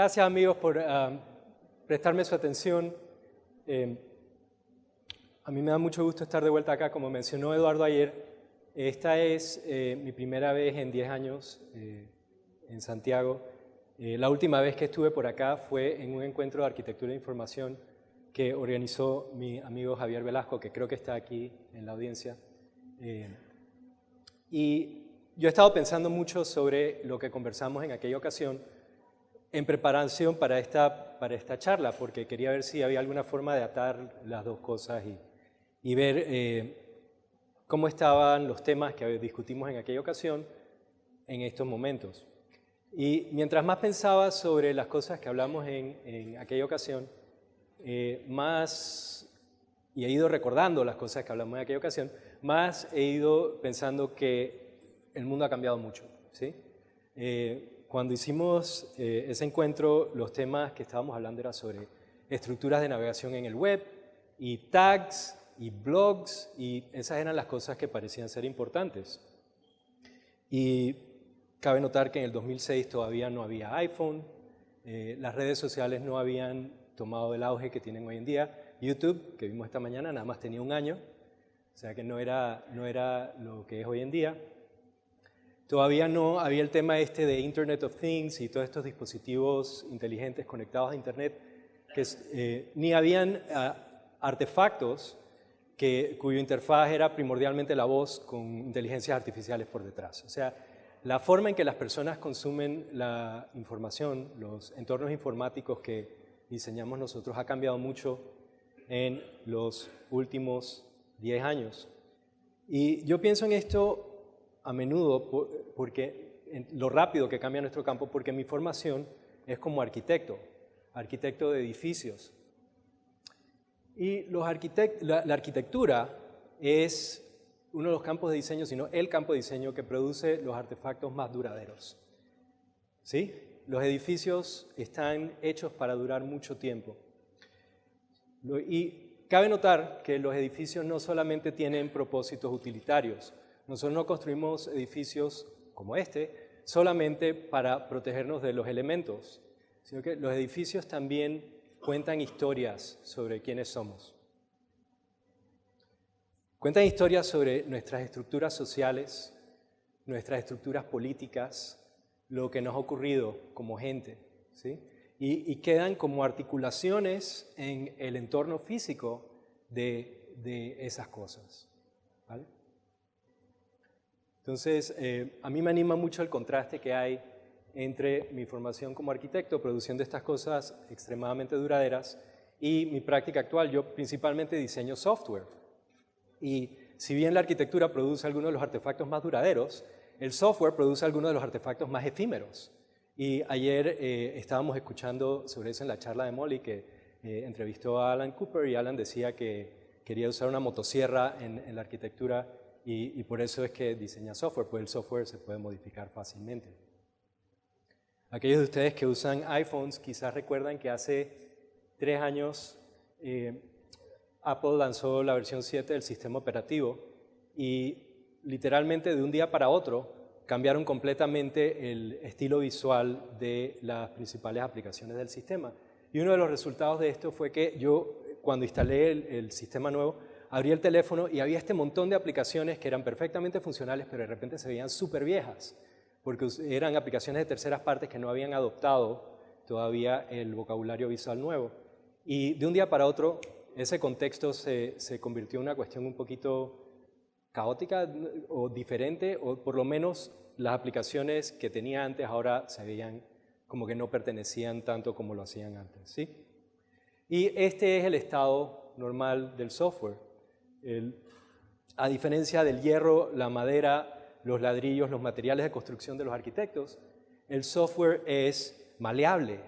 Gracias amigos por prestarme su atención. A mí me da mucho gusto estar de vuelta acá, como mencionó Eduardo ayer. Esta es mi primera vez en 10 años en Santiago. La última vez que estuve por acá fue en un encuentro de arquitectura e información que organizó mi amigo Javier Velasco, que creo que está aquí en la audiencia. Y yo he estado pensando mucho sobre lo que conversamos en aquella ocasión en preparación para esta charla, porque quería ver si había alguna forma de atar las dos cosas y ver cómo estaban los temas que discutimos en aquella ocasión en estos momentos. Y mientras más pensaba sobre las cosas que hablamos en aquella ocasión, y he ido recordando las cosas que hablamos en aquella ocasión, más he ido pensando que el mundo ha cambiado mucho, ¿sí? Cuando hicimos ese encuentro, los temas que estábamos hablando eran sobre estructuras de navegación en el web, y tags, y blogs, y esas eran las cosas que parecían ser importantes. Y cabe notar que en el 2006 todavía no había iPhone, las redes sociales no habían tomado el auge que tienen hoy en día. YouTube, que vimos esta mañana, nada más tenía un año, o sea que no era lo que es hoy en día. Todavía no había el tema este de Internet of Things y todos estos dispositivos inteligentes conectados a Internet, ni habían artefactos cuya interfaz era primordialmente la voz con inteligencias artificiales por detrás. O sea, la forma en que las personas consumen la información, los entornos informáticos que diseñamos nosotros, ha cambiado mucho en los últimos 10 años. Y yo pienso en esto a menudo porque lo rápido que cambia nuestro campo, porque mi formación es como arquitecto de edificios. Y la arquitectura es uno de los campos de diseño, sino el campo de diseño que produce los artefactos más duraderos. ¿Sí? Los edificios están hechos para durar mucho tiempo. Y cabe notar que los edificios no solamente tienen propósitos utilitarios. Nosotros no construimos edificios como este solamente para protegernos de los elementos, sino que los edificios también cuentan historias sobre quiénes somos. Cuentan historias sobre nuestras estructuras sociales, nuestras estructuras políticas, lo que nos ha ocurrido como gente, ¿sí? Y quedan como articulaciones en el entorno físico de esas cosas, ¿vale? Entonces, a mí me anima mucho el contraste que hay entre mi formación como arquitecto, produciendo estas cosas extremadamente duraderas, y mi práctica actual. Yo principalmente diseño software. Y si bien la arquitectura produce algunos de los artefactos más duraderos, el software produce algunos de los artefactos más efímeros. Y ayer estábamos escuchando sobre eso en la charla de Molly, que entrevistó a Alan Cooper, y Alan decía que quería usar una motosierra en la arquitectura, y por eso es que diseña software, pues el software se puede modificar fácilmente. Aquellos de ustedes que usan iPhones quizás recuerdan que hace 3 años Apple lanzó la versión 7 del sistema operativo, y literalmente de un día para otro cambiaron completamente el estilo visual de las principales aplicaciones del sistema. Y uno de los resultados de esto fue que yo, cuando instalé el sistema nuevo, abrí el teléfono y había este montón de aplicaciones que eran perfectamente funcionales, pero de repente se veían súper viejas, porque eran aplicaciones de terceras partes que no habían adoptado todavía el vocabulario visual nuevo. Y de un día para otro, ese contexto se convirtió en una cuestión un poquito caótica o diferente, o por lo menos las aplicaciones que tenía antes ahora se veían como que no pertenecían tanto como lo hacían antes, ¿sí? Y este es el estado normal del software. A diferencia del hierro, la madera, los ladrillos, los materiales de construcción de los arquitectos, el software es maleable,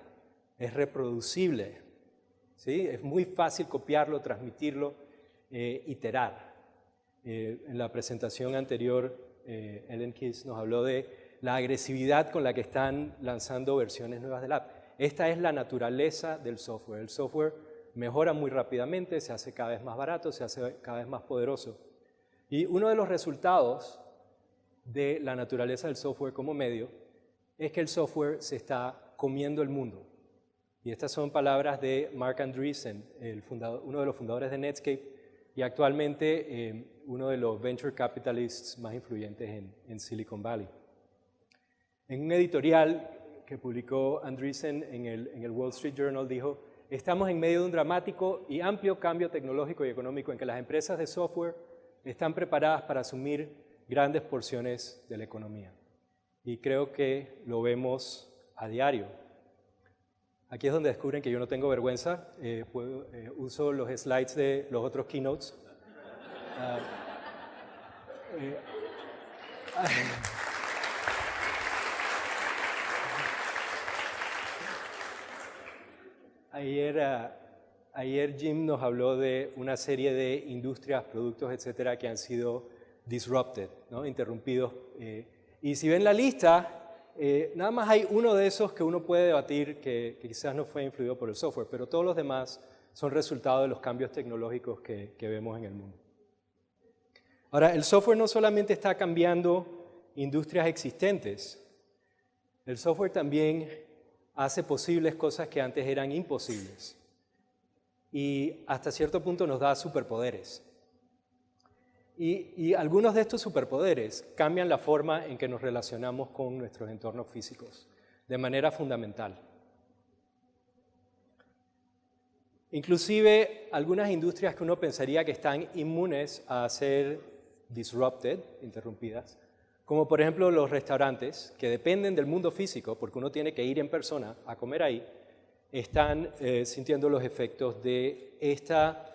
es reproducible, ¿sí? Es muy fácil copiarlo, transmitirlo, iterar. En la presentación anterior, Ellen Kiss nos habló de la agresividad con la que están lanzando versiones nuevas del app. Esta es la naturaleza del software. El software mejora muy rápidamente, se hace cada vez más barato, se hace cada vez más poderoso. Y uno de los resultados de la naturaleza del software como medio es que el software se está comiendo el mundo. Y estas son palabras de Marc Andreessen, uno de los fundadores de Netscape y actualmente uno de los venture capitalists más influyentes en Silicon Valley. En un editorial que publicó Andreessen en el Wall Street Journal dijo: estamos en medio de un dramático y amplio cambio tecnológico y económico en que las empresas de software están preparadas para asumir grandes porciones de la economía. Y creo que lo vemos a diario. Aquí es donde descubren que yo no tengo vergüenza. Uso los slides de los otros keynotes. Ayer Jim nos habló de una serie de industrias, productos, etcétera, que han sido disrupted, ¿no? Interrumpidos. Y si ven la lista, nada más hay uno de esos que uno puede debatir que quizás no fue influido por el software, pero todos los demás son resultado de los cambios tecnológicos que vemos en el mundo. Ahora, el software no solamente está cambiando industrias existentes, el software también hace posibles cosas que antes eran imposibles y hasta cierto punto nos da superpoderes. Y algunos de estos superpoderes cambian la forma en que nos relacionamos con nuestros entornos físicos de manera fundamental. Inclusive algunas industrias que uno pensaría que están inmunes a ser disrupted, interrumpidas, como por ejemplo los restaurantes, que dependen del mundo físico, porque uno tiene que ir en persona a comer ahí, están sintiendo los efectos de esta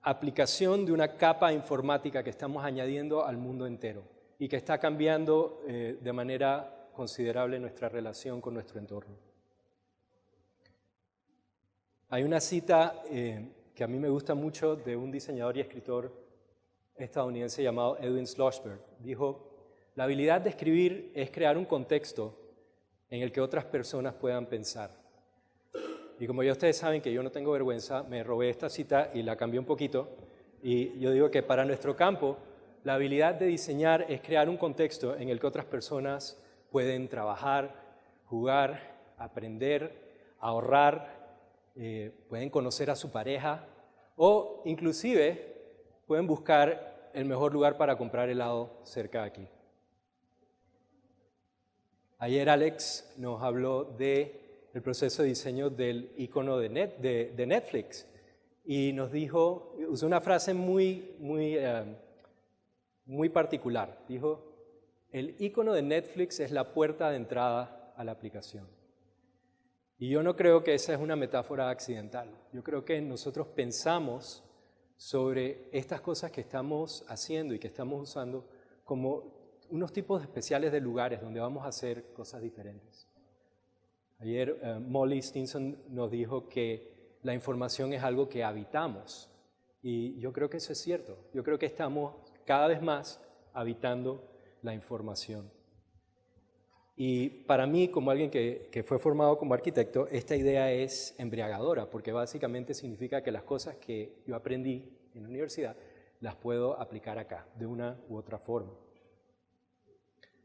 aplicación de una capa informática que estamos añadiendo al mundo entero y que está cambiando de manera considerable nuestra relación con nuestro entorno. Hay una cita que a mí me gusta mucho de un diseñador y escritor estadounidense llamado Edwin Schlossberg. Dijo: la habilidad de escribir es crear un contexto en el que otras personas puedan pensar. Y como ya ustedes saben que yo no tengo vergüenza, me robé esta cita y la cambié un poquito. Y yo digo que para nuestro campo, la habilidad de diseñar es crear un contexto en el que otras personas pueden trabajar, jugar, aprender, ahorrar, pueden conocer a su pareja o inclusive pueden buscar el mejor lugar para comprar helado cerca de aquí. Ayer Alex nos habló del proceso de diseño del icono de Netflix y nos dijo, usó una frase muy particular. Dijo: el icono de Netflix es la puerta de entrada a la aplicación. Y yo no creo que esa es una metáfora accidental. Yo creo que nosotros pensamos sobre estas cosas que estamos haciendo y que estamos usando como unos tipos especiales de lugares donde vamos a hacer cosas diferentes. Ayer Molly Stinson nos dijo que la información es algo que habitamos y yo creo que eso es cierto. Yo creo que estamos cada vez más habitando la información. Y para mí, como alguien que fue formado como arquitecto, esta idea es embriagadora porque básicamente significa que las cosas que yo aprendí en la universidad las puedo aplicar acá de una u otra forma.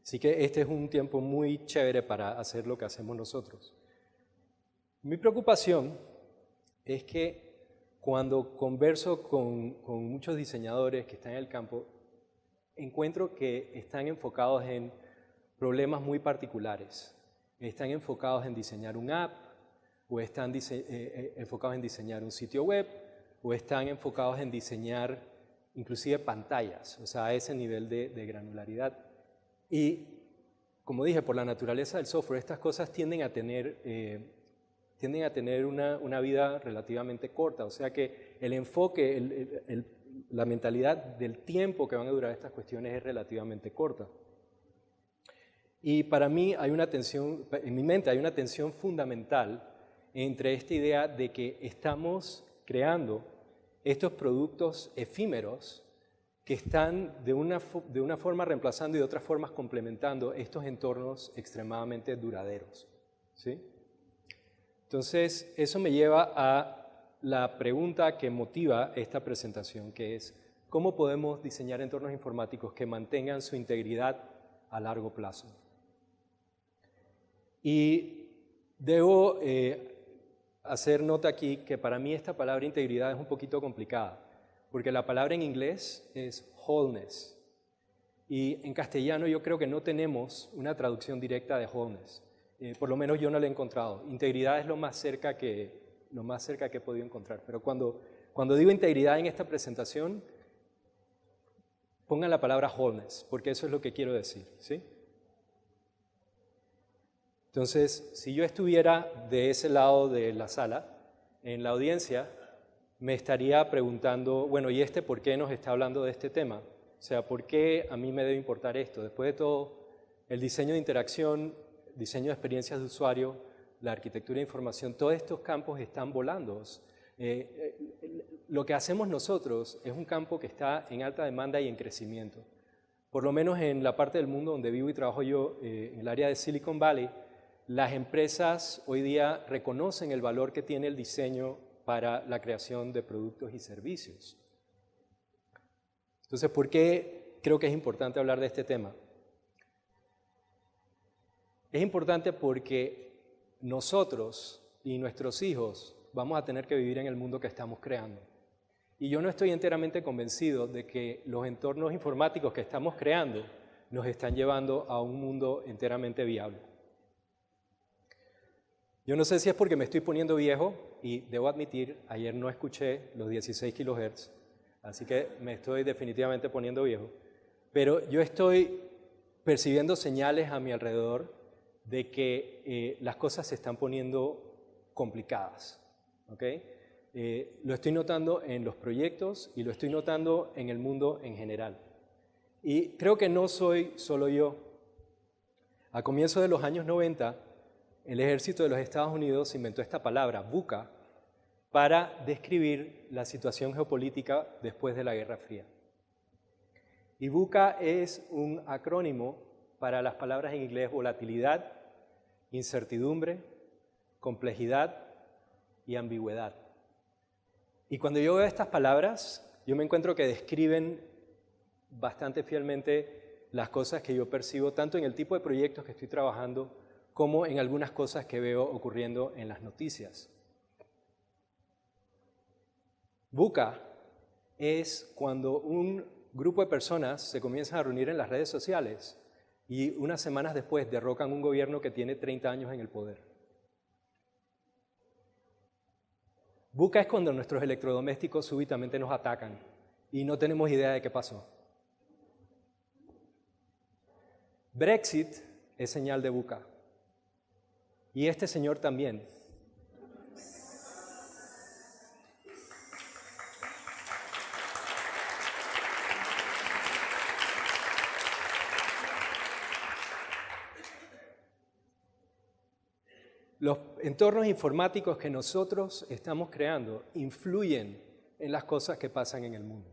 Así que este es un tiempo muy chévere para hacer lo que hacemos nosotros. Mi preocupación es que cuando converso con muchos diseñadores que están en el campo, encuentro que están enfocados en problemas muy particulares. Están enfocados en diseñar un app, o están enfocados en diseñar un sitio web, o están enfocados en diseñar inclusive pantallas, o sea, a ese nivel de granularidad. Y, como dije, por la naturaleza del software, estas cosas tienden a tener una vida relativamente corta. O sea que el enfoque, la mentalidad del tiempo que van a durar estas cuestiones es relativamente corta. Y para mí hay una tensión, en mi mente hay una tensión fundamental entre esta idea de que estamos creando estos productos efímeros que están de una forma reemplazando y de otras formas complementando estos entornos extremadamente duraderos, ¿sí? Entonces, eso me lleva a la pregunta que motiva esta presentación, que es: ¿cómo podemos diseñar entornos informáticos que mantengan su integridad a largo plazo? Y debo hacer nota aquí que para mí esta palabra integridad es un poquito complicada, porque la palabra en inglés es wholeness, y en castellano yo creo que no tenemos una traducción directa de wholeness. Por lo menos yo no la he encontrado. Integridad es lo más cerca que he podido encontrar. Pero cuando digo integridad en esta presentación, pongan la palabra wholeness, porque eso es lo que quiero decir, ¿sí? Entonces, si yo estuviera de ese lado de la sala, en la audiencia, me estaría preguntando, bueno, ¿y por qué nos está hablando de este tema? O sea, ¿por qué a mí me debe importar esto? Después de todo, el diseño de interacción, diseño de experiencias de usuario, la arquitectura de información, todos estos campos están volando. Lo que hacemos nosotros es un campo que está en alta demanda y en crecimiento. Por lo menos en la parte del mundo donde vivo y trabajo yo, en el área de Silicon Valley, las empresas hoy día reconocen el valor que tiene el diseño para la creación de productos y servicios. Entonces, ¿por qué creo que es importante hablar de este tema? Es importante porque nosotros y nuestros hijos vamos a tener que vivir en el mundo que estamos creando. Y yo no estoy enteramente convencido de que los entornos informáticos que estamos creando nos están llevando a un mundo enteramente viable. Yo no sé si es porque me estoy poniendo viejo, y debo admitir, ayer no escuché los 16 kHz, así que me estoy definitivamente poniendo viejo, pero yo estoy percibiendo señales a mi alrededor de que las cosas se están poniendo complicadas, ¿ok? Lo estoy notando en los proyectos y lo estoy notando en el mundo en general. Y creo que no soy solo yo. A comienzos de los años 90, el ejército de los Estados Unidos inventó esta palabra, VUCA, para describir la situación geopolítica después de la Guerra Fría. Y VUCA es un acrónimo para las palabras en inglés volatilidad, incertidumbre, complejidad y ambigüedad. Y cuando yo veo estas palabras, yo me encuentro que describen bastante fielmente las cosas que yo percibo, tanto en el tipo de proyectos que estoy trabajando, como en algunas cosas que veo ocurriendo en las noticias. VUCA es cuando un grupo de personas se comienzan a reunir en las redes sociales y unas semanas después derrocan un gobierno que tiene 30 años en el poder. VUCA es cuando nuestros electrodomésticos súbitamente nos atacan y no tenemos idea de qué pasó. Brexit es señal de VUCA. Y este señor también. Los entornos informáticos que nosotros estamos creando influyen en las cosas que pasan en el mundo.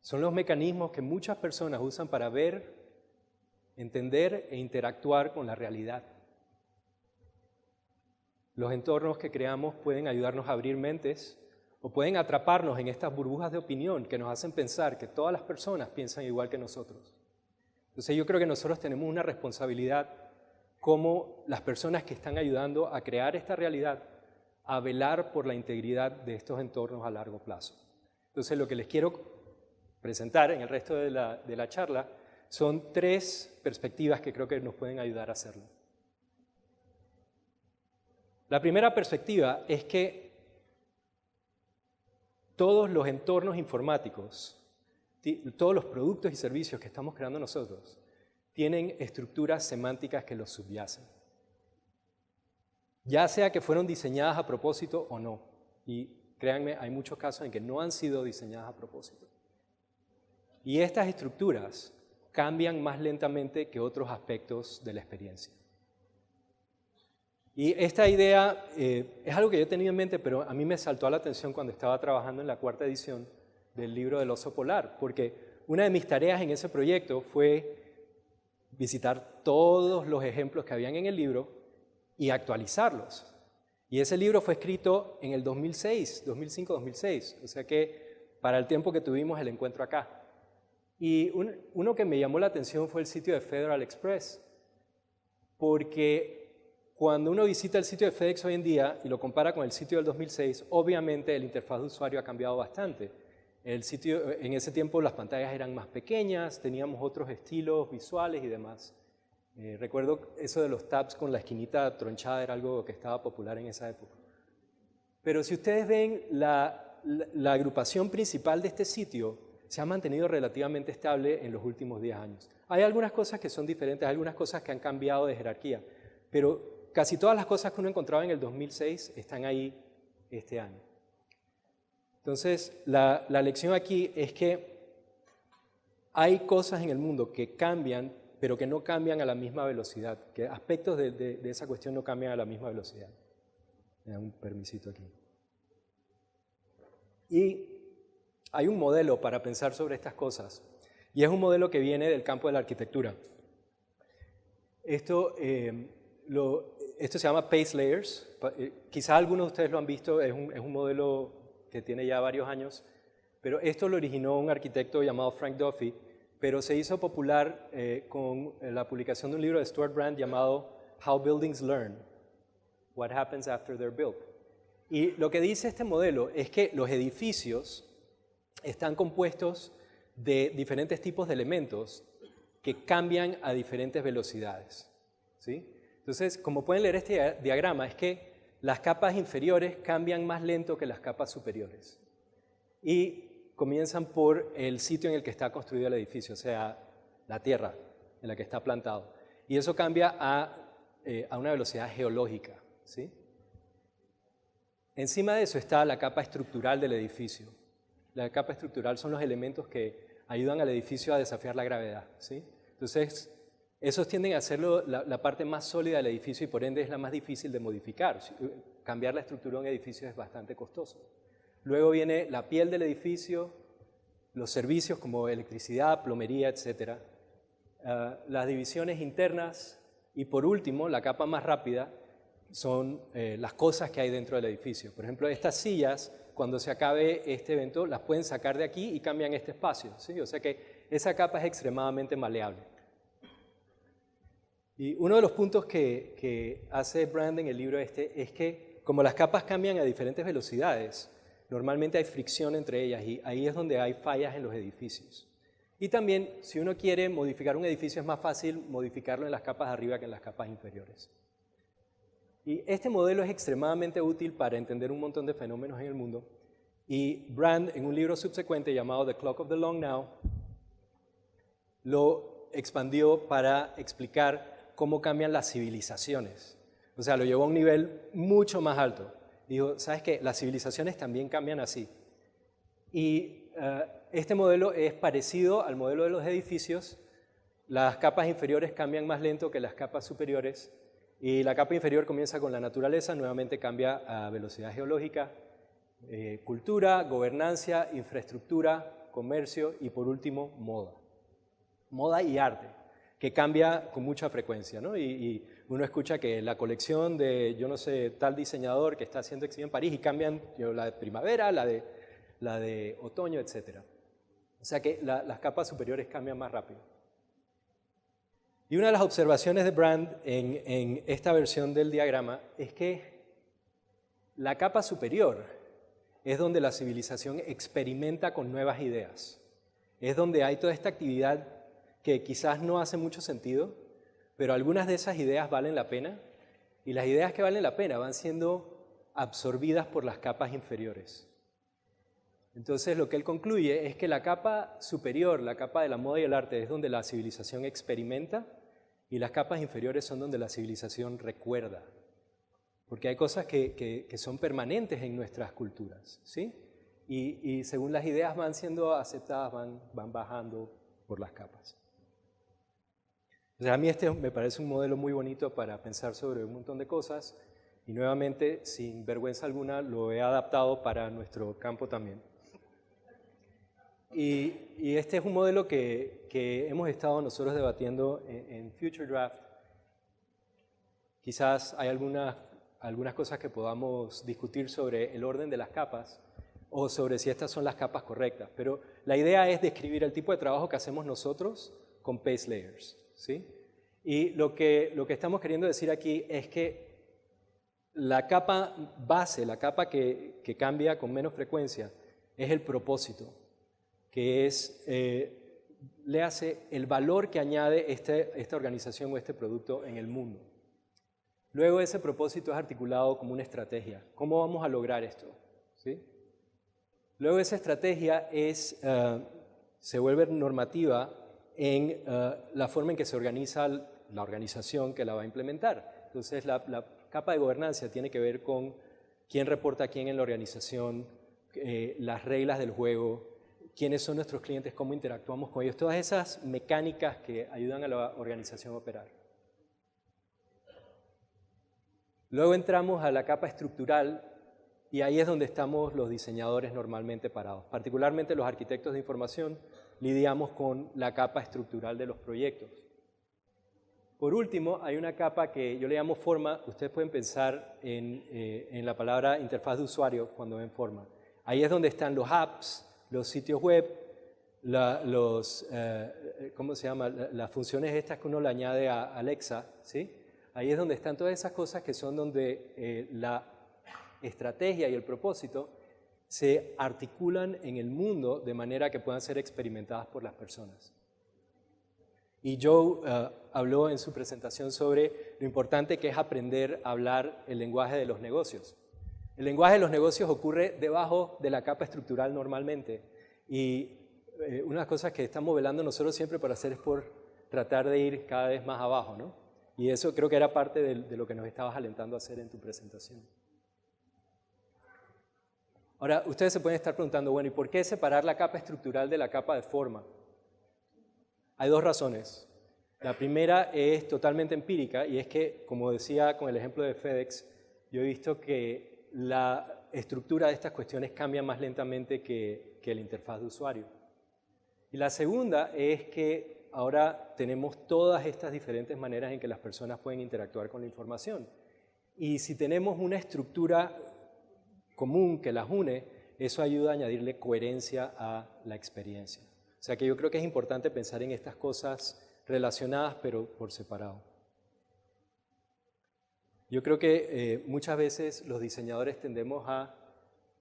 Son los mecanismos que muchas personas usan para ver, entender e interactuar con la realidad. Los entornos que creamos pueden ayudarnos a abrir mentes o pueden atraparnos en estas burbujas de opinión que nos hacen pensar que todas las personas piensan igual que nosotros. Entonces yo creo que nosotros tenemos una responsabilidad como las personas que están ayudando a crear esta realidad, a velar por la integridad de estos entornos a largo plazo. Entonces lo que les quiero presentar en el resto de la charla son 3 perspectivas que creo que nos pueden ayudar a hacerlo. La primera perspectiva es que todos los entornos informáticos, todos los productos y servicios que estamos creando nosotros, tienen estructuras semánticas que los subyacen. Ya sea que fueron diseñadas a propósito o no. Y créanme, hay muchos casos en que no han sido diseñadas a propósito. Y estas estructuras cambian más lentamente que otros aspectos de la experiencia. Y esta idea es algo que yo he tenido en mente, pero a mí me saltó a la atención cuando estaba trabajando en la 4ª edición del libro del oso polar, porque una de mis tareas en ese proyecto fue visitar todos los ejemplos que habían en el libro y actualizarlos. Y ese libro fue escrito en el 2006, 2005-2006, o sea que para el tiempo que tuvimos el encuentro acá. Y uno que me llamó la atención fue el sitio de Federal Express, porque cuando uno visita el sitio de FedEx hoy en día y lo compara con el sitio del 2006, obviamente el interfaz de usuario ha cambiado bastante. El sitio, en ese tiempo las pantallas eran más pequeñas, teníamos otros estilos visuales y demás. Recuerdo eso de los tabs con la esquinita tronchada, era algo que estaba popular en esa época. Pero si ustedes ven la agrupación principal de este sitio, se ha mantenido relativamente estable en los últimos 10 años. Hay algunas cosas que son diferentes, hay algunas cosas que han cambiado de jerarquía, pero casi todas las cosas que uno encontraba en el 2006 están ahí este año. Entonces, la lección aquí es que hay cosas en el mundo que cambian, pero que no cambian a la misma velocidad, que aspectos de esa cuestión no cambian a la misma velocidad. Me da un permisito aquí. Y hay un modelo para pensar sobre estas cosas, y es un modelo que viene del campo de la arquitectura. Esto se llama Pace Layers. Quizás algunos de ustedes lo han visto, es un modelo que tiene ya varios años, pero esto lo originó un arquitecto llamado Frank Duffy, pero se hizo popular con la publicación de un libro de Stuart Brand llamado How Buildings Learn, What Happens After They're Built. Y lo que dice este modelo es que los edificios están compuestos de diferentes tipos de elementos que cambian a diferentes velocidades, ¿sí? Entonces, como pueden leer este diagrama, es que las capas inferiores cambian más lento que las capas superiores. Y comienzan por el sitio en el que está construido el edificio, o sea, la tierra en la que está plantado. Y eso cambia a una velocidad geológica, ¿sí? Encima de eso está la capa estructural del edificio. La capa estructural son los elementos que ayudan al edificio a desafiar la gravedad, ¿sí? Entonces, esos tienden a ser la parte más sólida del edificio y por ende es la más difícil de modificar. Cambiar la estructura de un edificio es bastante costoso. Luego viene la piel del edificio, los servicios como electricidad, plomería, etc. Las divisiones internas y por último, la capa más rápida, son las cosas que hay dentro del edificio. Por ejemplo, estas sillas, cuando se acabe este evento, las pueden sacar de aquí y cambian este espacio, ¿sí? O sea que esa capa es extremadamente maleable. Y uno de los puntos que hace Brand en el libro este es que como las capas cambian a diferentes velocidades, normalmente hay fricción entre ellas y ahí es donde hay fallas en los edificios. Y también, si uno quiere modificar un edificio, es más fácil modificarlo en las capas de arriba que en las capas inferiores. Y este modelo es extremadamente útil para entender un montón de fenómenos en el mundo. Y Brand, en un libro subsecuente llamado The Clock of the Long Now, lo expandió para explicar cómo cambian las civilizaciones. O sea, lo llevó a un nivel mucho más alto. Dijo, ¿sabes qué? Las civilizaciones también cambian así. Y este modelo es parecido al modelo de los edificios. Las capas inferiores cambian más lento que las capas superiores. Y la capa inferior comienza con la naturaleza, nuevamente cambia a velocidad geológica, cultura, gobernancia, infraestructura, comercio y por último moda. Moda y arte, que cambia con mucha frecuencia, ¿no? Y uno escucha que la colección de, yo no sé, tal diseñador que está haciendo exhibición en París y cambian la de primavera, la de otoño, etc. O sea que las capas superiores cambian más rápido. Y una de las observaciones de Brand en esta versión del diagrama es que la capa superior es donde la civilización experimenta con nuevas ideas. Es donde hay toda esta actividad que quizás no hace mucho sentido, pero algunas de esas ideas valen la pena y las ideas que valen la pena van siendo absorbidas por las capas inferiores. Entonces lo que él concluye es que la capa superior, la capa de la moda y el arte, es donde la civilización experimenta y las capas inferiores son donde la civilización recuerda. Porque hay cosas que son permanentes en nuestras culturas, ¿sí? Y según las ideas van siendo aceptadas, van bajando por las capas. O sea, a mí este me parece un modelo muy bonito para pensar sobre un montón de cosas y nuevamente, sin vergüenza alguna, lo he adaptado para nuestro campo también. Y este es un modelo que hemos estado nosotros debatiendo en Future Draft. Quizás hay algunas cosas que podamos discutir sobre el orden de las capas o sobre si estas son las capas correctas, pero la idea es describir el tipo de trabajo que hacemos nosotros con Pace Layers, ¿sí? Y lo que estamos queriendo decir aquí es que la capa base, la capa que cambia con menos frecuencia, es el propósito, que es, le hace el valor que añade esta organización o este producto en el mundo. Luego ese propósito es articulado como una estrategia. ¿Cómo vamos a lograr esto? ¿Sí? Luego esa estrategia se vuelve normativa en la forma en que se organiza la organización que la va a implementar. Entonces la capa de gobernanza tiene que ver con quién reporta a quién en la organización, las reglas del juego, quiénes son nuestros clientes, cómo interactuamos con ellos, todas esas mecánicas que ayudan a la organización a operar. Luego entramos a la capa estructural y ahí es donde estamos los diseñadores normalmente parados. Particularmente los arquitectos de información lidiamos con la capa estructural de los proyectos. Por último, hay una capa que yo le llamo forma. Ustedes pueden pensar en la palabra interfaz de usuario cuando ven forma. Ahí es donde están los apps, los sitios web, ¿cómo se llama? Las funciones estas que uno le añade a Alexa, ¿sí? Ahí es donde están todas esas cosas que son donde la estrategia y el propósito se articulan en el mundo de manera que puedan ser experimentadas por las personas. Y Joe habló en su presentación sobre lo importante que es aprender a hablar el lenguaje de los negocios. El lenguaje de los negocios ocurre debajo de la capa estructural normalmente. Y una de las cosas que estamos velando nosotros siempre para hacer es por tratar de ir cada vez más abajo, ¿no? Y eso creo que era parte de lo que nos estabas alentando a hacer en tu presentación. Ahora, ustedes se pueden estar preguntando, bueno, ¿y por qué separar la capa estructural de la capa de forma? Hay dos razones. La primera es totalmente empírica y es que, como decía con el ejemplo de FedEx, yo he visto que la estructura de estas cuestiones cambia más lentamente que la interfaz de usuario. Y la segunda es que ahora tenemos todas estas diferentes maneras en que las personas pueden interactuar con la información. Y si tenemos una estructura común que las une, eso ayuda a añadirle coherencia a la experiencia. O sea que yo creo que es importante pensar en estas cosas relacionadas pero por separado. Yo creo que muchas veces los diseñadores tendemos a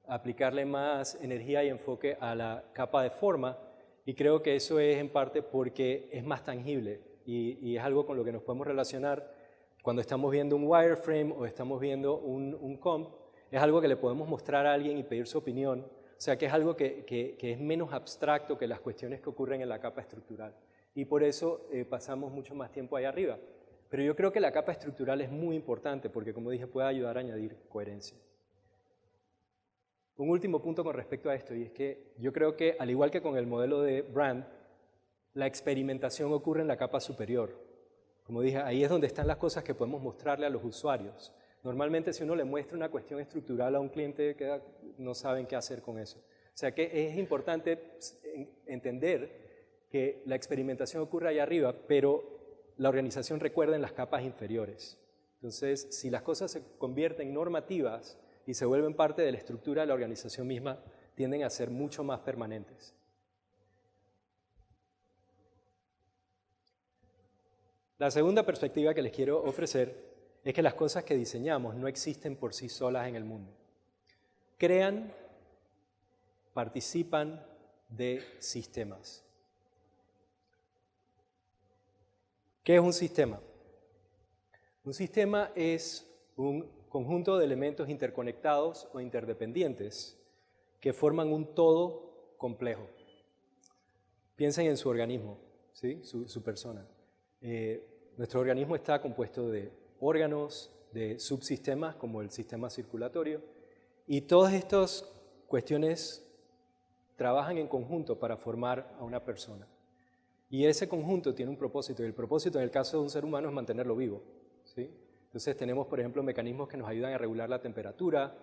aplicarle más energía y enfoque a la capa de forma y creo que eso es en parte porque es más tangible y es algo con lo que nos podemos relacionar cuando estamos viendo un wireframe o estamos viendo un comp, es algo que le podemos mostrar a alguien y pedir su opinión. O sea que es algo que es menos abstracto que las cuestiones que ocurren en la capa estructural. Y por eso pasamos mucho más tiempo ahí arriba. Pero yo creo que la capa estructural es muy importante porque, como dije, puede ayudar a añadir coherencia. Un último punto con respecto a esto, y es que yo creo que, al igual que con el modelo de brand, la experimentación ocurre en la capa superior. Como dije, ahí es donde están las cosas que podemos mostrarle a los usuarios. Normalmente, si uno le muestra una cuestión estructural a un cliente, no saben qué hacer con eso. O sea que es importante entender que la experimentación ocurre ahí arriba, pero la organización recuerda en las capas inferiores. Entonces, si las cosas se convierten en normativas y se vuelven parte de la estructura de la organización misma, tienden a ser mucho más permanentes. La segunda perspectiva que les quiero ofrecer es que las cosas que diseñamos no existen por sí solas en el mundo. Crean, participan de sistemas. ¿Qué es un sistema? Un sistema es un conjunto de elementos interconectados o interdependientes que forman un todo complejo. Piensen en su organismo, ¿sí? su persona. Nuestro organismo está compuesto de órganos, de subsistemas como el sistema circulatorio, y todas estas cuestiones trabajan en conjunto para formar a una persona. Y ese conjunto tiene un propósito, y el propósito en el caso de un ser humano es mantenerlo vivo, ¿sí? Entonces tenemos, por ejemplo, mecanismos que nos ayudan a regular la temperatura.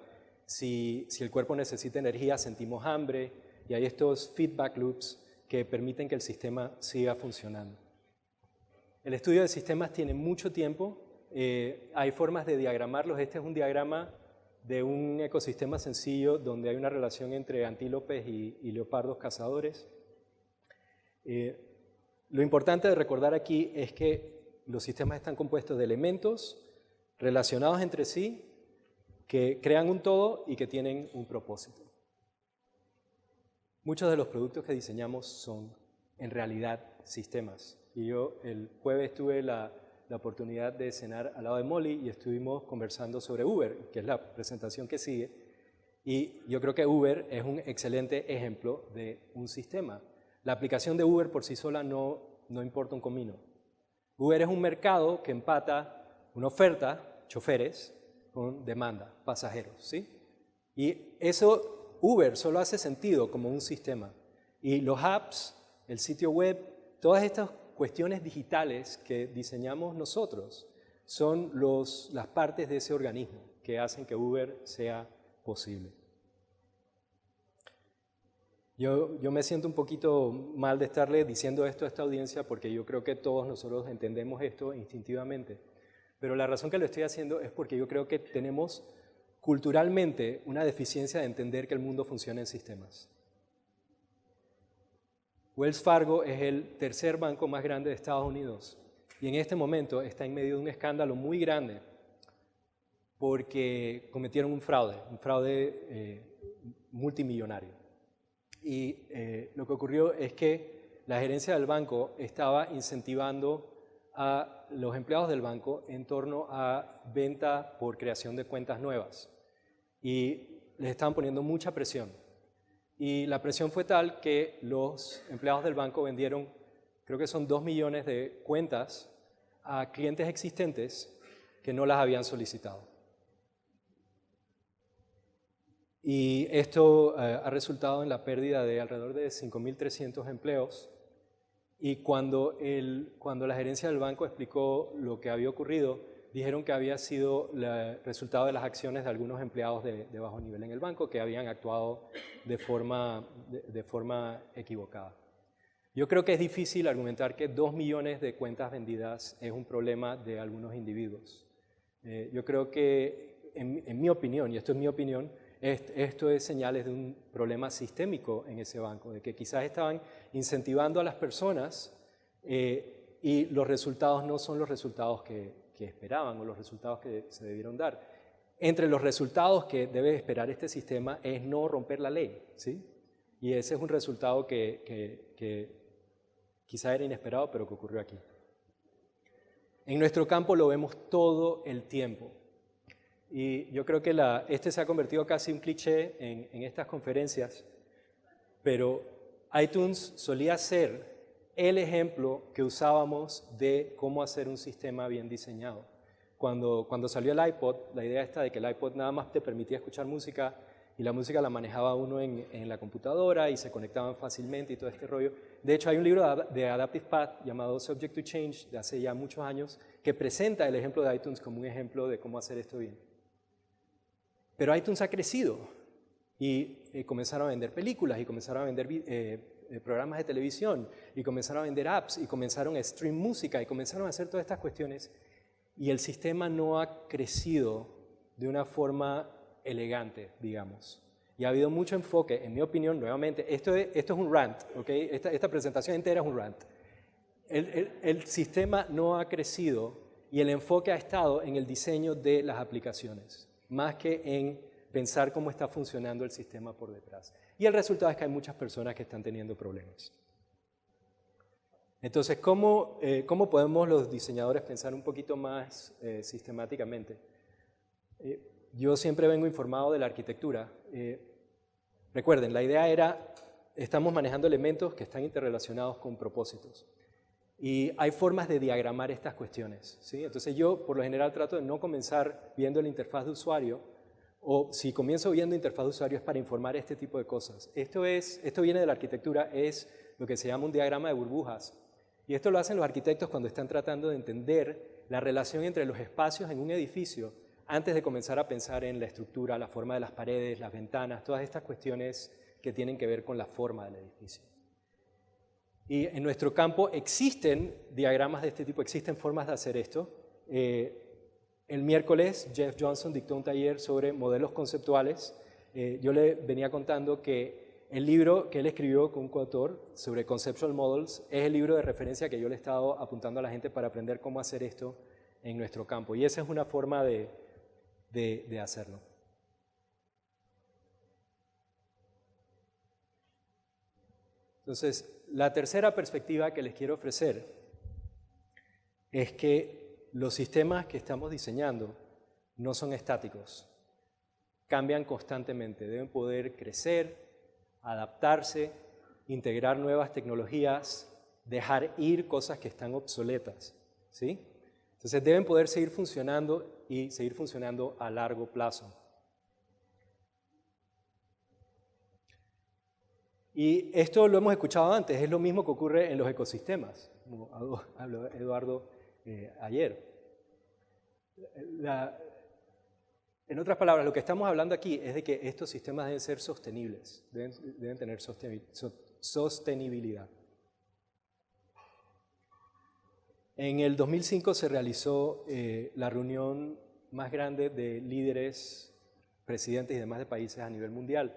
Si el cuerpo necesita energía, sentimos hambre, y hay estos feedback loops que permiten que el sistema siga funcionando. El estudio de sistemas tiene mucho tiempo, hay formas de diagramarlos. Este es un diagrama de un ecosistema sencillo donde hay una relación entre antílopes y leopardos cazadores. Lo importante de recordar aquí es que los sistemas están compuestos de elementos relacionados entre sí que crean un todo y que tienen un propósito. Muchos de los productos que diseñamos son, en realidad, sistemas. Y yo el jueves tuve la oportunidad de cenar al lado de Molly y estuvimos conversando sobre Uber, que es la presentación que sigue. Y yo creo que Uber es un excelente ejemplo de un sistema. La aplicación de Uber por sí sola no importa un comino. Uber es un mercado que empata una oferta, choferes, con demanda, pasajeros, ¿sí? Y eso, Uber solo hace sentido como un sistema. Y los apps, el sitio web, todas estas cuestiones digitales que diseñamos nosotros son las partes de ese organismo que hacen que Uber sea posible. Yo me siento un poquito mal de estarle diciendo esto a esta audiencia porque yo creo que todos nosotros entendemos esto instintivamente. Pero la razón que lo estoy haciendo es porque yo creo que tenemos culturalmente una deficiencia de entender que el mundo funciona en sistemas. Wells Fargo es el tercer banco más grande de Estados Unidos y en este momento está en medio de un escándalo muy grande porque cometieron un fraude multimillonario. Y lo que ocurrió es que la gerencia del banco estaba incentivando a los empleados del banco en torno a venta por creación de cuentas nuevas y les estaban poniendo mucha presión. Y la presión fue tal que los empleados del banco vendieron, creo que son 2 millones de cuentas a clientes existentes que no las habían solicitado. Y esto ha resultado en la pérdida de alrededor de 5.300 empleos. Y cuando la gerencia del banco explicó lo que había ocurrido, dijeron que había sido el resultado de las acciones de algunos empleados de bajo nivel en el banco que habían actuado de forma equivocada. Yo creo que es difícil argumentar que 2 millones de cuentas vendidas es un problema de algunos individuos. Yo creo que, en mi opinión, y esto es mi opinión, esto es señales de un problema sistémico en ese banco, de que quizás estaban incentivando a las personas y los resultados no son los resultados que esperaban o los resultados que se debieron dar. Entre los resultados que debe esperar este sistema es no romper la ley, ¿sí? Y ese es un resultado que quizá era inesperado, pero que ocurrió aquí. En nuestro campo lo vemos todo el tiempo. Y yo creo que este se ha convertido casi en un cliché en estas conferencias, pero iTunes solía ser el ejemplo que usábamos de cómo hacer un sistema bien diseñado. Cuando salió el iPod, la idea está de que el iPod nada más te permitía escuchar música y la música la manejaba uno en la computadora y se conectaban fácilmente y todo este rollo. De hecho, hay un libro de Adaptive Path llamado Subject to Change de hace ya muchos años que presenta el ejemplo de iTunes como un ejemplo de cómo hacer esto bien. Pero iTunes ha crecido y comenzaron a vender películas y comenzaron a vender programas de televisión y comenzaron a vender apps y comenzaron a stream música y comenzaron a hacer todas estas cuestiones y el sistema no ha crecido de una forma elegante, digamos. Y ha habido mucho enfoque, en mi opinión, nuevamente, esto es un rant, ¿okay? Esta presentación entera es un rant. El sistema no ha crecido y el enfoque ha estado en el diseño de las aplicaciones, más que en pensar cómo está funcionando el sistema por detrás. Y el resultado es que hay muchas personas que están teniendo problemas. Entonces, ¿cómo podemos los diseñadores pensar un poquito más sistemáticamente? Yo siempre vengo informado de la arquitectura. Recuerden, la idea era, estamos manejando elementos que están interrelacionados con propósitos. Y hay formas de diagramar estas cuestiones, ¿sí? Entonces yo, por lo general, trato de no comenzar viendo la interfaz de usuario, o si comienzo viendo interfaz de usuario es para informar este tipo de cosas. Esto viene de la arquitectura, es lo que se llama un diagrama de burbujas. Y esto lo hacen los arquitectos cuando están tratando de entender la relación entre los espacios en un edificio antes de comenzar a pensar en la estructura, la forma de las paredes, las ventanas, todas estas cuestiones que tienen que ver con la forma del edificio. Y en nuestro campo existen diagramas de este tipo, existen formas de hacer esto. El miércoles Jeff Johnson dictó un taller sobre modelos conceptuales. Yo le venía contando que el libro que él escribió con un coautor sobre Conceptual Models es el libro de referencia que yo le he estado apuntando a la gente para aprender cómo hacer esto en nuestro campo. Y esa es una forma de hacerlo. Entonces, la tercera perspectiva que les quiero ofrecer es que los sistemas que estamos diseñando no son estáticos, cambian constantemente, deben poder crecer, adaptarse, integrar nuevas tecnologías, dejar ir cosas que están obsoletas, ¿sí? Entonces deben poder seguir funcionando y seguir funcionando a largo plazo. Y esto lo hemos escuchado antes, es lo mismo que ocurre en los ecosistemas, como habló Eduardo ayer. En otras palabras, lo que estamos hablando aquí es de que estos sistemas deben ser sostenibles, deben tener sostenibilidad. En el 2005 se realizó la reunión más grande de líderes, presidentes y demás de países a nivel mundial,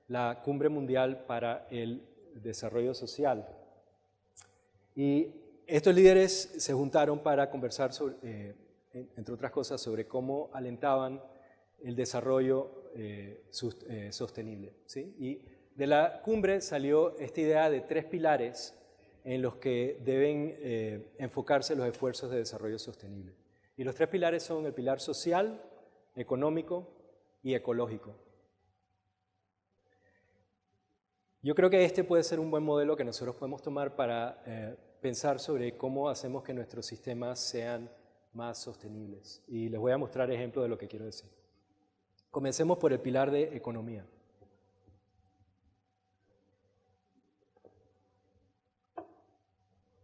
la Cumbre Mundial para el Desarrollo Social. Y estos líderes se juntaron para conversar, entre otras cosas, sobre cómo alentaban el desarrollo sostenible, ¿sí? Y de la cumbre salió esta idea de 3 pilares en los que deben enfocarse los esfuerzos de desarrollo sostenible. Y los 3 pilares son el pilar social, económico y ecológico. Yo creo que este puede ser un buen modelo que nosotros podemos tomar para pensar sobre cómo hacemos que nuestros sistemas sean más sostenibles. Y les voy a mostrar ejemplos de lo que quiero decir. Comencemos por el pilar de economía.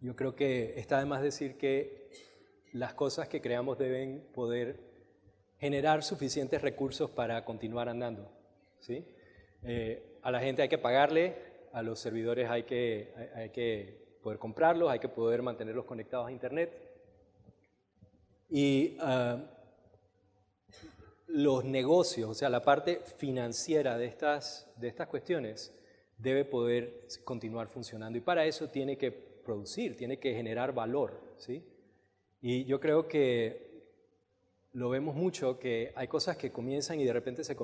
Yo creo que está de más decir que las cosas que creamos deben poder generar suficientes recursos para continuar andando, ¿sí? A la gente hay que pagarle, a los servidores hay que poder comprarlos, hay que poder mantenerlos conectados a Internet. Y los negocios, o sea, la parte financiera de estas cuestiones debe poder continuar funcionando. Y para eso tiene que producir, tiene que generar valor, ¿sí? Y yo creo que lo vemos mucho, que hay cosas que comienzan y de repente se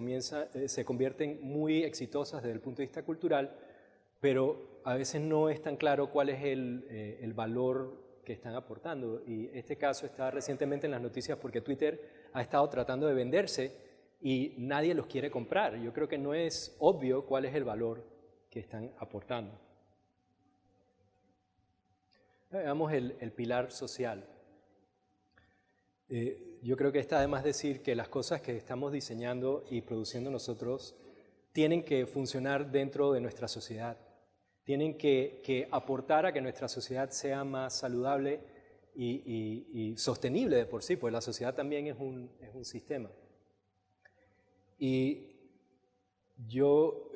convierten muy exitosas desde el punto de vista cultural, pero a veces no es tan claro cuál es el valor que están aportando. Y este caso está recientemente en las noticias porque Twitter ha estado tratando de venderse y nadie los quiere comprar. Yo creo que no es obvio cuál es el valor que están aportando. Veamos el pilar social. Yo creo que está de más decir que las cosas que estamos diseñando y produciendo nosotros tienen que funcionar dentro de nuestra sociedad. Tienen que aportar a que nuestra sociedad sea más saludable y sostenible de por sí, porque la sociedad también es un sistema. Y yo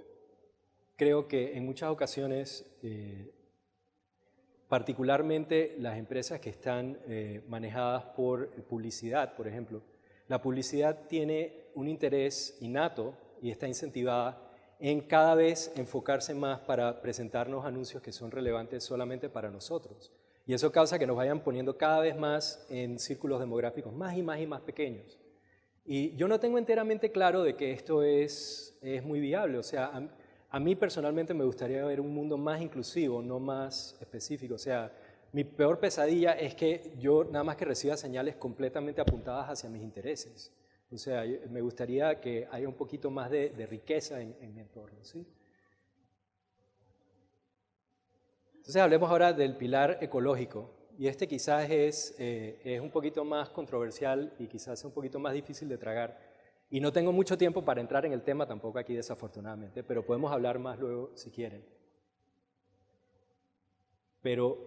creo que en muchas ocasiones, particularmente las empresas que están manejadas por publicidad, por ejemplo, la publicidad tiene un interés innato y está incentivada en cada vez enfocarse más para presentarnos anuncios que son relevantes solamente para nosotros. Y eso causa que nos vayan poniendo cada vez más en círculos demográficos más y más y más pequeños. Y yo no tengo enteramente claro de que esto es muy viable. O sea, a mí personalmente me gustaría ver un mundo más inclusivo, no más específico. O sea, mi peor pesadilla es que yo nada más que reciba señales completamente apuntadas hacia mis intereses. O sea, me gustaría que haya un poquito más de riqueza en mi entorno, ¿sí? Entonces hablemos ahora del pilar ecológico. Y este quizás es un poquito más controversial y quizás es un poquito más difícil de tragar. Y no tengo mucho tiempo para entrar en el tema tampoco aquí desafortunadamente, pero podemos hablar más luego si quieren. Pero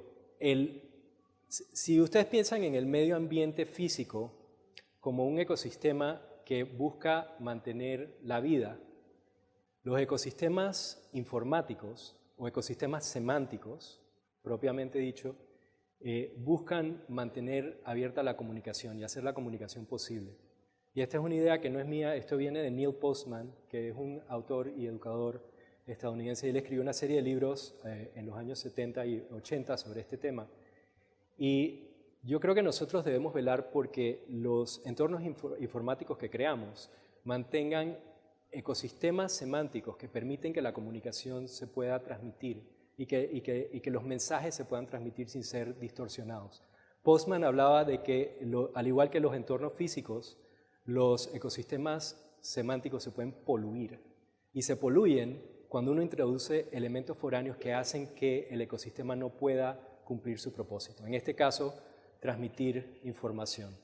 si ustedes piensan en el medio ambiente físico como un ecosistema que busca mantener la vida, los ecosistemas informáticos o ecosistemas semánticos, propiamente dicho, buscan mantener abierta la comunicación y hacer la comunicación posible. Y esta es una idea que no es mía, esto viene de Neil Postman, que es un autor y educador estadounidense, y él escribió una serie de libros en los años 70 y 80 sobre este tema. Y yo creo que nosotros debemos velar porque los entornos informáticos que creamos mantengan ecosistemas semánticos que permiten que la comunicación se pueda transmitir y que los mensajes se puedan transmitir sin ser distorsionados. Postman hablaba de que, al igual que los entornos físicos, los ecosistemas semánticos se pueden poluir, y se poluyen cuando uno introduce elementos foráneos que hacen que el ecosistema no pueda cumplir su propósito. En este caso, transmitir información.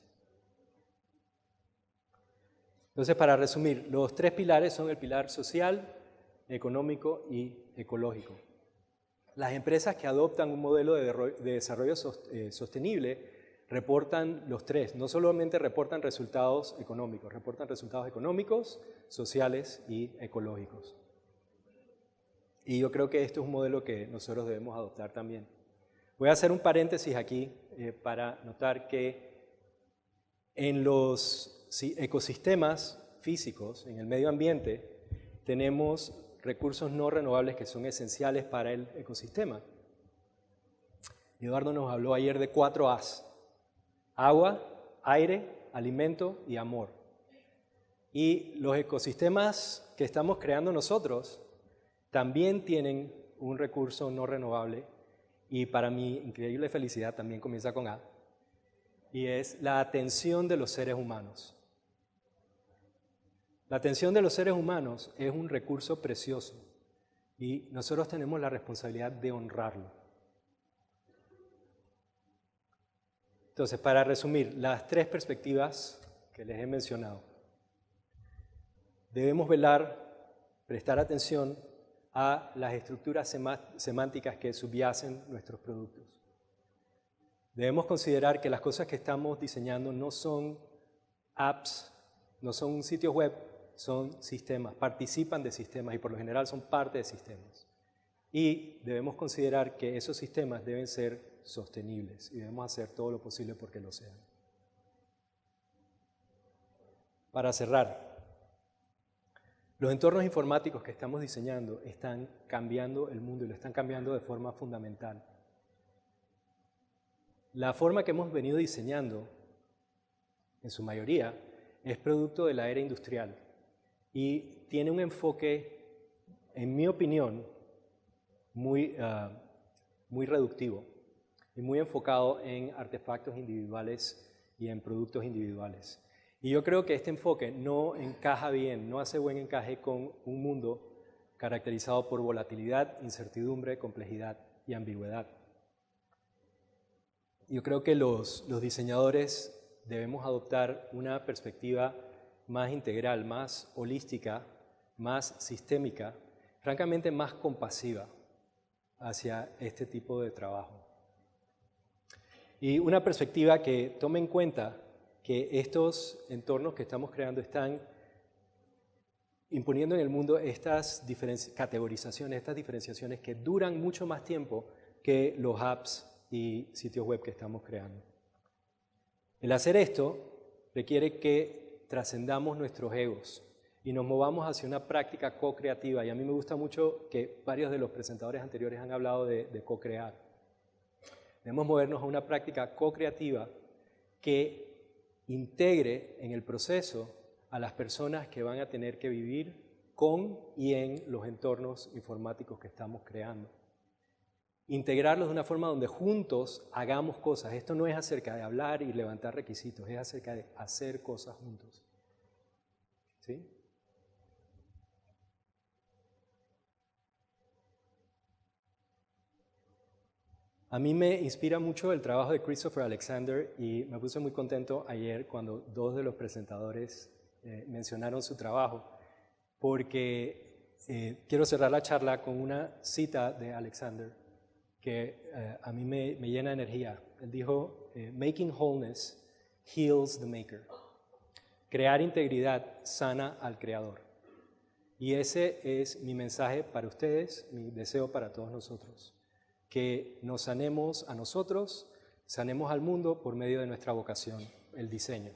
Entonces, para resumir, los tres pilares son el pilar social, económico y ecológico. Las empresas que adoptan un modelo de desarrollo sostenible reportan los tres, no solamente reportan resultados económicos, sociales y ecológicos. Y yo creo que esto es un modelo que nosotros debemos adoptar también. Voy a hacer un paréntesis aquí para notar que en los ecosistemas físicos, en el medio ambiente, tenemos recursos no renovables que son esenciales para el ecosistema. Eduardo nos habló ayer de 4 A's: agua, aire, alimento y amor. Y los ecosistemas que estamos creando nosotros también tienen un recurso no renovable, y para mi increíble felicidad también comienza con A, y es la atención de los seres humanos. La atención de los seres humanos es un recurso precioso y nosotros tenemos la responsabilidad de honrarlo. Entonces, para resumir, las 3 perspectivas que les he mencionado. Debemos prestar atención a las estructuras semánticas que subyacen nuestros productos. Debemos considerar que las cosas que estamos diseñando no son apps, no son sitios web, son sistemas, participan de sistemas y por lo general son parte de sistemas. Y debemos considerar que esos sistemas deben ser sostenibles y debemos hacer todo lo posible porque lo sean. Para cerrar, los entornos informáticos que estamos diseñando están cambiando el mundo y lo están cambiando de forma fundamental. La forma que hemos venido diseñando, en su mayoría, es producto de la era industrial y tiene un enfoque, en mi opinión, muy reductivo y muy enfocado en artefactos individuales y en productos individuales. Y yo creo que este enfoque no encaja bien, no hace buen encaje con un mundo caracterizado por volatilidad, incertidumbre, complejidad y ambigüedad. Yo creo que los diseñadores debemos adoptar una perspectiva más integral, más holística, más sistémica, francamente más compasiva hacia este tipo de trabajo. Y una perspectiva que tome en cuenta que estos entornos que estamos creando están imponiendo en el mundo estas categorizaciones, estas diferenciaciones que duran mucho más tiempo que los apps y sitios web que estamos creando. El hacer esto requiere que trascendamos nuestros egos y nos movamos hacia una práctica co-creativa. Y a mí me gusta mucho que varios de los presentadores anteriores han hablado de co-crear. Debemos movernos a una práctica co-creativa que integre en el proceso a las personas que van a tener que vivir con y en los entornos informáticos que estamos creando. Integrarlos de una forma donde juntos hagamos cosas. Esto no es acerca de hablar y levantar requisitos, es acerca de hacer cosas juntos. ¿Sí? A mí me inspira mucho el trabajo de Christopher Alexander y me puse muy contento ayer cuando 2 de los presentadores mencionaron su trabajo, porque quiero cerrar la charla con una cita de Alexander que a mí me llena de energía. Él dijo, "Making wholeness heals the maker". Crear integridad sana al creador. Y ese es mi mensaje para ustedes, mi deseo para todos nosotros. Que nos sanemos a nosotros, sanemos al mundo por medio de nuestra vocación, el diseño.